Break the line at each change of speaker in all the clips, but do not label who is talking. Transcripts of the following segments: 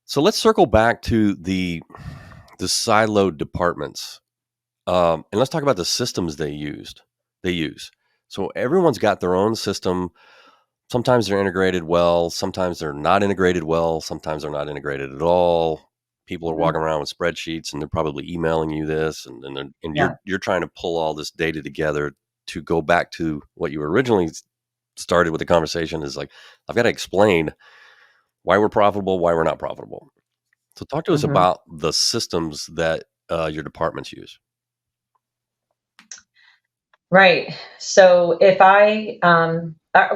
So let's circle back to the siloed departments, and let's talk about the systems They use. So everyone's got their own system. Sometimes they're integrated well. Sometimes they're not integrated well. Sometimes they're not integrated at all. People are
Mhm.
walking around with spreadsheets, and they're probably emailing you this, and
Yeah.
you're trying to pull all this data together to go back to what you originally started with the conversation. Is like, I've got to explain why we're profitable, why we're not profitable. So talk to us
Mhm.
about the systems that your departments use.
Right. So if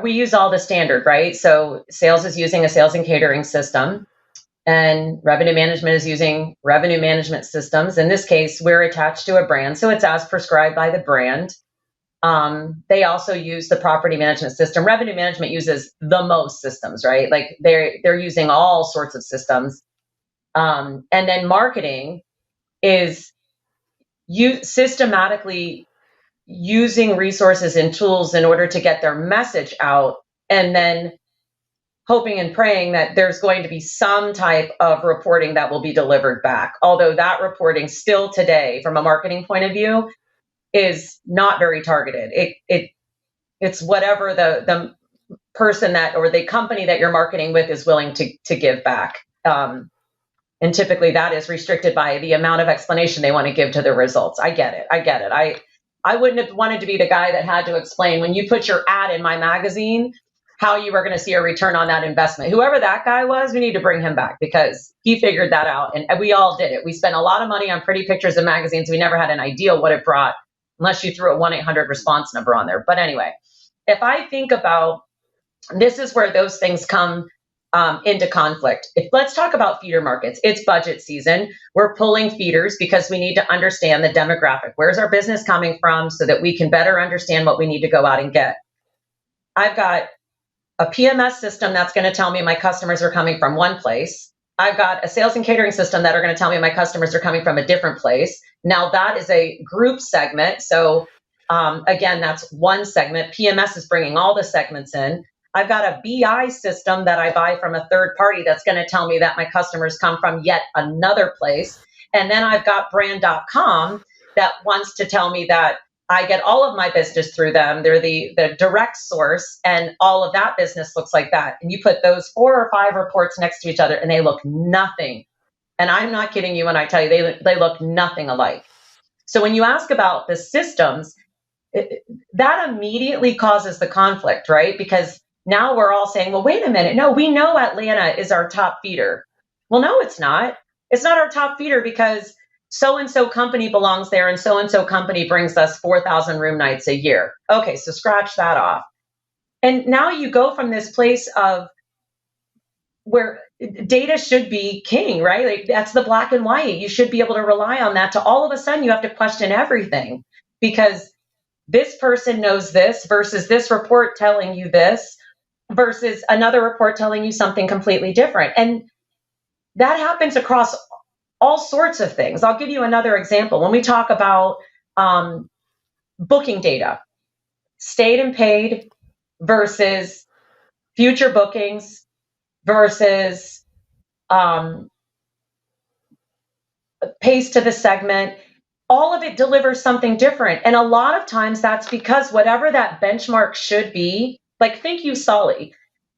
we use all the standard, right? So sales is using a sales and catering system, and revenue management is using revenue management systems. In this case, we're attached to a brand, so it's as prescribed by the brand. They also use the property management system. Revenue management uses the most systems, right? Like they're using all sorts of systems. And then marketing is you systematically using resources and tools in order to get their message out, and then hoping and praying that there's going to be some type of reporting that will be delivered back. Although that reporting still today, from a marketing point of view, is not very targeted. It's whatever the person that or the company that you're marketing with is willing to give back. And typically that is restricted by the amount of explanation they want to give to the results. I get it. I get it. I wouldn't have wanted to be the guy that had to explain when you put your ad in my magazine how you were going to see a return on that investment. Whoever that guy was, we need to bring him back because he figured that out. And we all did it. We spent a lot of money on pretty pictures in magazines. We never had an idea what it brought unless you threw a 1-800 response number on there. But anyway, if I think about this is where those things come into conflict. Let's talk about feeder markets. It's budget season. We're pulling feeders because we need to understand the demographic. Where's our business coming from so that we can better understand what we need to go out and get? I've got a PMS system that's going to tell me my customers are coming from one place. I've got a sales and catering system that are going to tell me my customers are coming from a different place. Now that is a group segment. So again, that's one segment. PMS is bringing all the segments in. I've got a BI system that I buy from a third party that's going to tell me that my customers come from yet another place. And then I've got brand.com that wants to tell me that I get all of my business through them. They're the direct source, and all of that business looks like that. And you put those 4 or 5 reports next to each other, and they look nothing. And I'm not kidding you when I tell you they look nothing alike. So when you ask about the systems, that immediately causes the conflict, right? Because now we're all saying, well, wait a minute. No, we know Atlanta is our top feeder. Well, no, it's not. It's not our top feeder because so and so company belongs there and so company brings us 4,000 room nights a year. Okay, so scratch that off. And now you go from this place of where data should be king, right? Like that's the black and white. You should be able to rely on that to all of a sudden you have to question everything because this person knows this versus this report telling you this versus another report telling you something completely different. And that happens across all sorts of things. I'll give you another example. When we talk about um, booking data, stayed and paid versus future bookings versus um, pays to the segment, all of it delivers something different. And a lot of times that's because whatever that benchmark should be, like think you, Sully,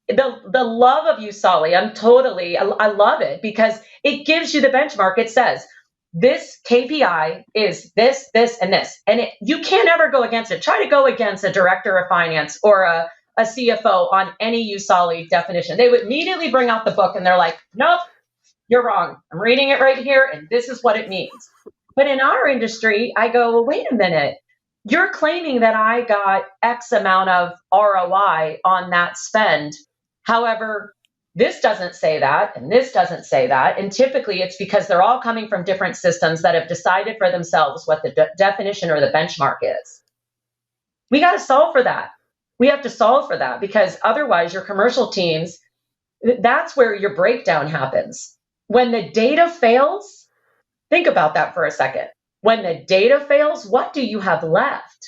the love of you, Sully, I love it because it gives you the benchmark. It says this KPI is this, and this, and you can't ever go against it. Try to go against a director of finance or a CFO on any USOLI definition. They would immediately bring out the book and they're like, nope, you're wrong. I'm reading it right here, and this is what it means. But in our industry, I go, well, wait a minute. You're claiming that I got X amount of ROI on that spend. However, this doesn't say that, and this doesn't say that. And typically it's because they're all coming from different systems that have decided for themselves what the definition or the benchmark is. We got to solve for that. We have to solve for that because otherwise, your commercial teams, that's where your breakdown happens. When the data fails, think about that for a second. When the data fails, what do you have left?